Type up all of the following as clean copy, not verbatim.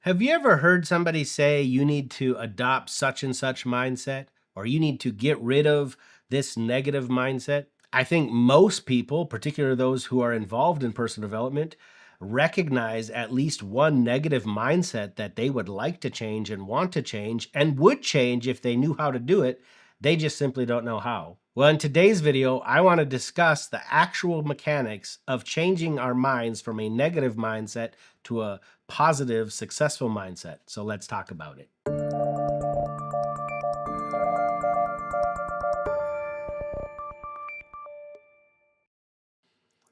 Have you ever heard somebody say you need to adopt such and such mindset, or you need to get rid of this negative mindset? I think most people, particularly those who are involved in personal development, recognize at least one negative mindset that they would like to change and want to change and would change if they knew how to do it. They just simply don't know how. Well, in today's video, I want to discuss the actual mechanics of changing our minds from a negative mindset to a positive, successful mindset. So let's talk about it.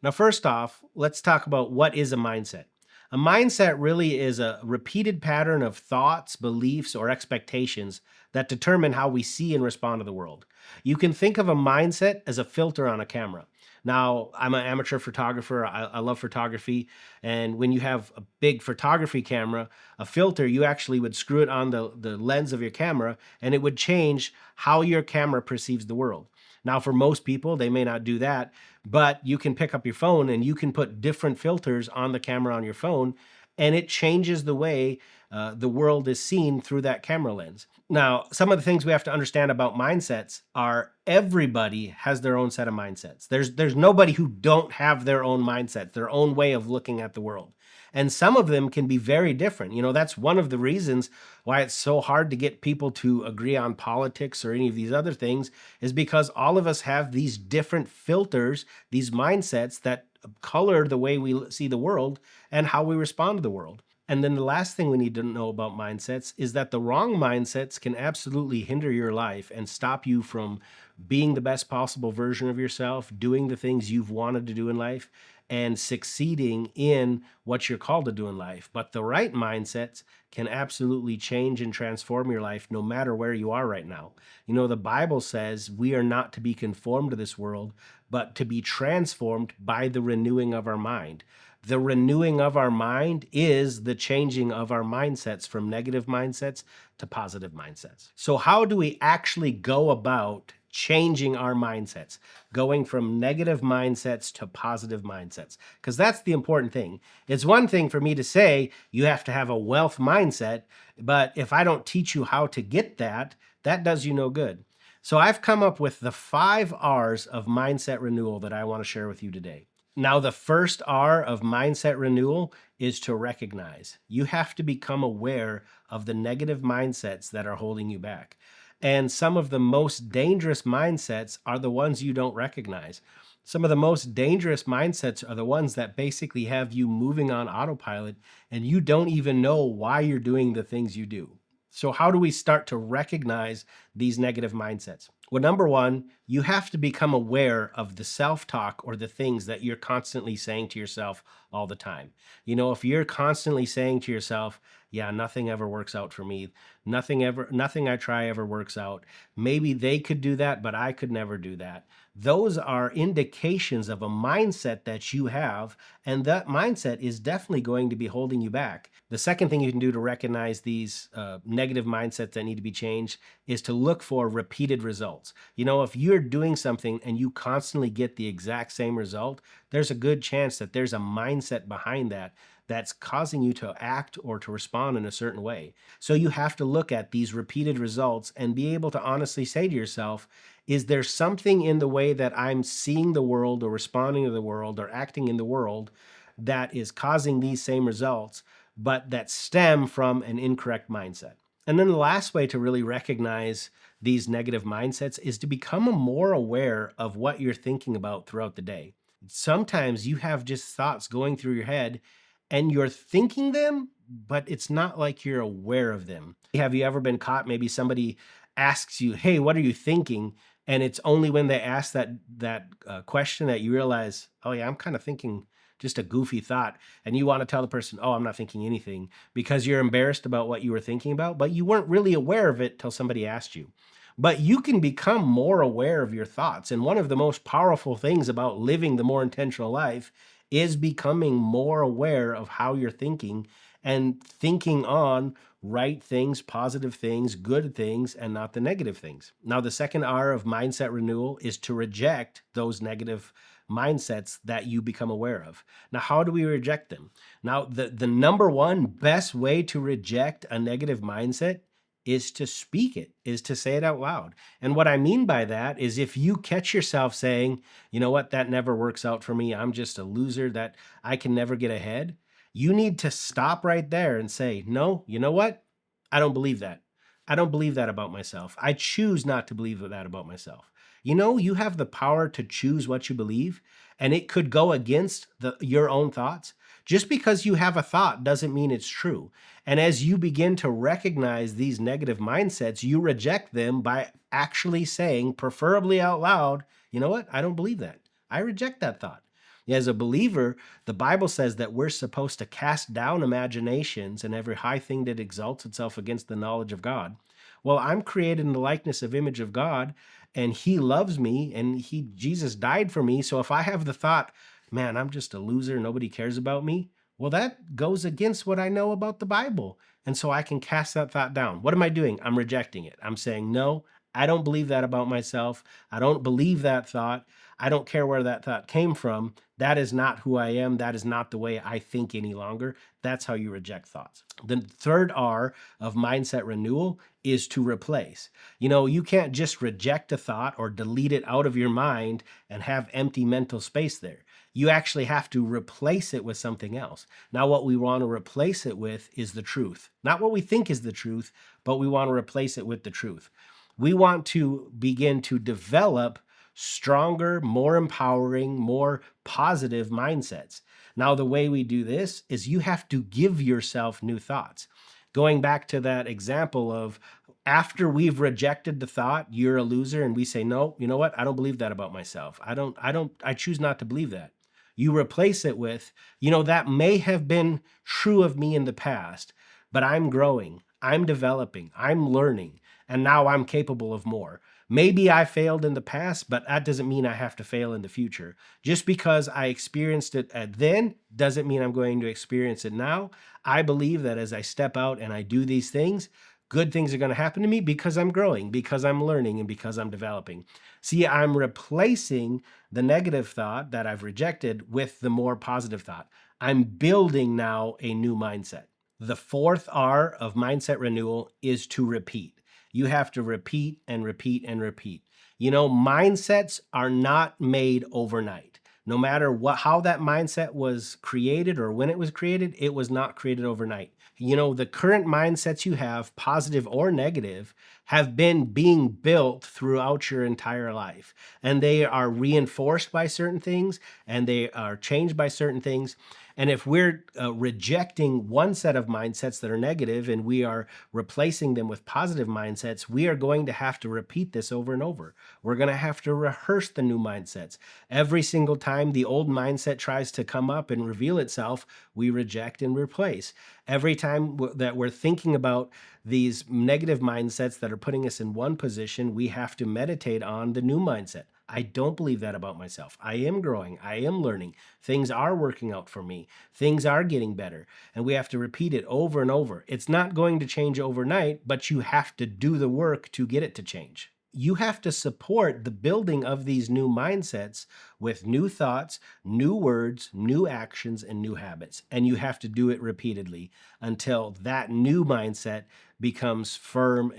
Now, first off, let's talk about what is a mindset. A mindset really is a repeated pattern of thoughts, beliefs, or expectations that determine how we see and respond to the world. You can think of a mindset as a filter on a camera. Now, I'm an amateur photographer. I love photography. And when you have a big photography camera, a filter, you actually would screw it on the lens of your camera, and it would change how your camera perceives the world. Now, for most people, they may not do that, but you can pick up your phone and you can put different filters on the camera on your phone, and it changes the way the world is seen through that camera lens. Now, some of the things we have to understand about mindsets are everybody has their own set of mindsets. There's nobody who don't have their own mindset, their own way of looking at the world. And some of them can be very different. You know, that's one of the reasons why it's so hard to get people to agree on politics or any of these other things, is because all of us have these different filters, these mindsets that color the way we see the world and how we respond to the world. And then the last thing we need to know about mindsets is that the wrong mindsets can absolutely hinder your life and stop you from being the best possible version of yourself, doing the things you've wanted to do in life, and succeeding in what you're called to do in life. But the right mindsets can absolutely change and transform your life no matter where you are right now. You know, the Bible says we are not to be conformed to this world, but to be transformed by the renewing of our mind. The renewing of our mind is the changing of our mindsets from negative mindsets to positive mindsets. So how do we actually go about changing our mindsets, going from negative mindsets to positive mindsets? Because that's the important thing. It's one thing for me to say you have to have a wealth mindset, but if I don't teach you how to get that, that does you no good. So I've come up with the 5 R's of mindset renewal that I want to share with you today. Now, the first R of mindset renewal is to recognize. You have to become aware of the negative mindsets that are holding you back. And some of the most dangerous mindsets are the ones you don't recognize. Some of the most dangerous mindsets are the ones that basically have you moving on autopilot and you don't even know why you're doing the things you do. So how do we start to recognize these negative mindsets? Well, number one, you have to become aware of the self-talk or the things that you're constantly saying to yourself all the time. You know, if you're constantly saying to yourself, yeah, nothing ever works out for me. Nothing I try ever works out. Maybe they could do that, but I could never do that. Those are indications of a mindset that you have, and that mindset is definitely going to be holding you back. The second thing you can do to recognize these negative mindsets that need to be changed is to look for repeated results. You know, if you're doing something and you constantly get the exact same result, there's a good chance that there's a mindset behind that that's causing you to act or to respond in a certain way. So you have to look at these repeated results and be able to honestly say to yourself, is there something in the way that I'm seeing the world or responding to the world or acting in the world that is causing these same results, but that stem from an incorrect mindset? And then the last way to really recognize these negative mindsets is to become more aware of what you're thinking about throughout the day. Sometimes you have just thoughts going through your head and you're thinking them, but it's not like you're aware of them. Have you ever been caught? Maybe somebody asks you, hey, what are you thinking? And it's only when they ask that question that you realize, oh yeah, I'm kind of thinking just a goofy thought. And you want to tell the person, oh, I'm not thinking anything, because you're embarrassed about what you were thinking about, but you weren't really aware of it till somebody asked you. But you can become more aware of your thoughts. And one of the most powerful things about living the more intentional life is becoming more aware of how you're thinking and thinking on right things, positive things, good things, and not the negative things. Now, the second R of mindset renewal is to reject those negative mindsets that you become aware of. Now, how do we reject them? Now, the number one best way to reject a negative mindset is to speak it, is to say it out loud. And what I mean by that is if you catch yourself saying, you know what, that never works out for me, I'm just a loser, that I can never get ahead, you need to stop right there and say, no, you know what? I don't believe that. I don't believe that about myself. I choose not to believe that about myself. You know, you have the power to choose what you believe, and it could go against your own thoughts. Just because you have a thought doesn't mean it's true. And as you begin to recognize these negative mindsets, you reject them by actually saying, preferably out loud, you know what? I don't believe that. I reject that thought. As a believer, the Bible says that we're supposed to cast down imaginations and every high thing that exalts itself against the knowledge of God. Well, I'm created in the likeness of image of God, and he loves me, and Jesus died for me. So if I have the thought, man, I'm just a loser, nobody cares about me, well, that goes against what I know about the Bible. And so I can cast that thought down. What am I doing? I'm rejecting it. I'm saying, no, I don't believe that about myself. I don't believe that thought. I don't care where that thought came from. That is not who I am. That is not the way I think any longer. That's how you reject thoughts. The third R of mindset renewal is to replace. You know, you can't just reject a thought or delete it out of your mind and have empty mental space there. You actually have to replace it with something else. Now, what we want to replace it with is the truth. Not what we think is the truth, but we want to replace it with the truth. We want to begin to develop stronger, more empowering, more positive mindsets. Now, the way we do this is you have to give yourself new thoughts. Going back to that example of after we've rejected the thought, you're a loser, and we say, no, you know what? I don't believe that about myself. I choose not to believe that. You replace it with, you know, that may have been true of me in the past, but I'm growing, I'm developing, I'm learning, and now I'm capable of more. Maybe I failed in the past, but that doesn't mean I have to fail in the future. Just because I experienced it then doesn't mean I'm going to experience it now. I believe that as I step out and I do these things, good things are going to happen to me because I'm growing, because I'm learning, and because I'm developing. See, I'm replacing the negative thought that I've rejected with the more positive thought. I'm building now a new mindset. The fourth R of mindset renewal is to repeat. You have to repeat and repeat and repeat. You know, mindsets are not made overnight. No matter how that mindset was created or when it was not created overnight. You know, the current mindsets you have, positive or negative, have been being built throughout your entire life. And they are reinforced by certain things, and they are changed by certain things. And if we're rejecting one set of mindsets that are negative and we are replacing them with positive mindsets, we are going to have to repeat this over and over. We're going to have to rehearse the new mindsets. Every single time the old mindset tries to come up and reveal itself, we reject and replace. Every time that we're thinking about these negative mindsets that are putting us in one position, we have to meditate on the new mindset. I don't believe that about myself. I am growing. I am learning. Things are working out for me. Things are getting better. And we have to repeat it over and over. It's not going to change overnight, but you have to do the work to get it to change. You have to support the building of these new mindsets with new thoughts, new words, new actions, and new habits. And you have to do it repeatedly until that new mindset becomes firm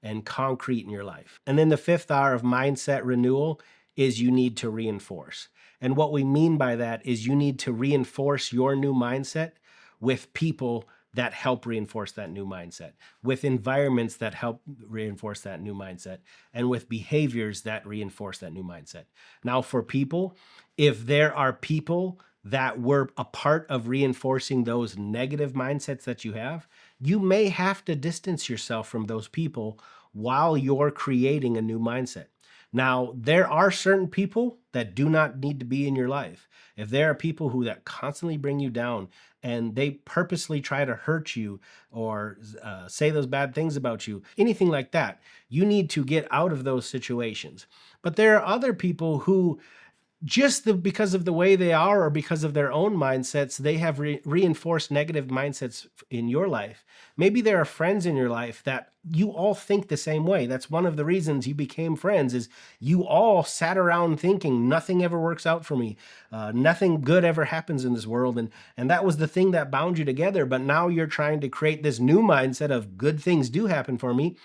and concrete in your life. And then the fifth R of mindset renewal is you need to reinforce. And what we mean by that is you need to reinforce your new mindset with people that help reinforce that new mindset, with environments that help reinforce that new mindset, and with behaviors that reinforce that new mindset. Now, for people, if there are people that were a part of reinforcing those negative mindsets that you have, you may have to distance yourself from those people while you're creating a new mindset. Now, there are certain people that do not need to be in your life. If there are people that constantly bring you down and they purposely try to hurt you or say those bad things about you, anything like that, you need to get out of those situations. But there are other people who because of the way they are or because of their own mindsets, they have reinforced negative mindsets in your life. Maybe there are friends in your life that you all think the same way. That's one of the reasons you became friends, is you all sat around thinking nothing ever works out for me. Nothing good ever happens in this world. And that was the thing that bound you together. But now you're trying to create this new mindset of good things do happen for me.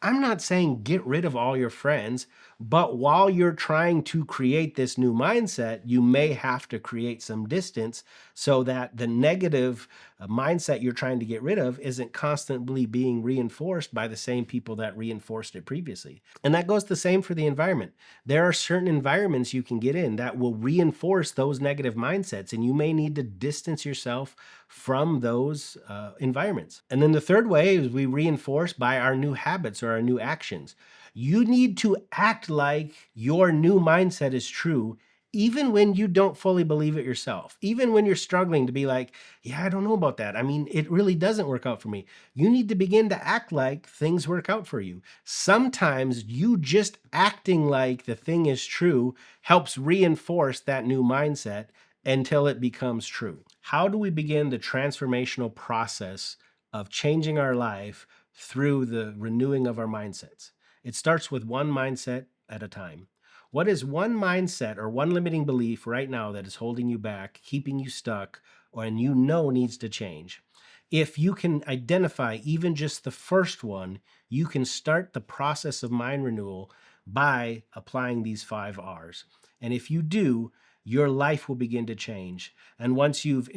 I'm not saying get rid of all your friends, but while you're trying to create this new mindset, you may have to create some distance so that the negative mindset you're trying to get rid of isn't constantly being reinforced by the same people that reinforced it previously. And that goes the same for the environment. There are certain environments you can get in that will reinforce those negative mindsets, and you may need to distance yourself from those environments. And then the third way is we reinforce by our new habits or our new actions. You need to act like your new mindset is true, even when you don't fully believe it yourself, even when you're struggling to be like, yeah, I don't know about that. I mean, it really doesn't work out for me. You need to begin to act like things work out for you. Sometimes you just acting like the thing is true helps reinforce that new mindset until it becomes true. How do we begin the transformational process of changing our life through the renewing of our mindsets? It starts with one mindset at a time. What is one mindset or one limiting belief right now that is holding you back, keeping you stuck, and you know needs to change? If you can identify even just the first one, you can start the process of mind renewal by applying these 5 R's. And if you do, your life will begin to change. And once you've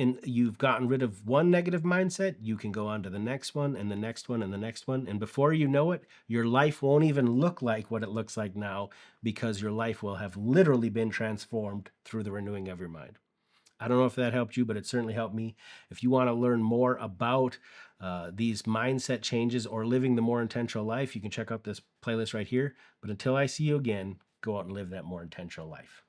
gotten rid of one negative mindset, you can go on to the next one and the next one and the next one. And before you know it, your life won't even look like what it looks like now, because your life will have literally been transformed through the renewing of your mind. I don't know if that helped you, but it certainly helped me. If you want to learn more about these mindset changes or living the more intentional life, you can check out this playlist right here. But until I see you again, go out and live that more intentional life.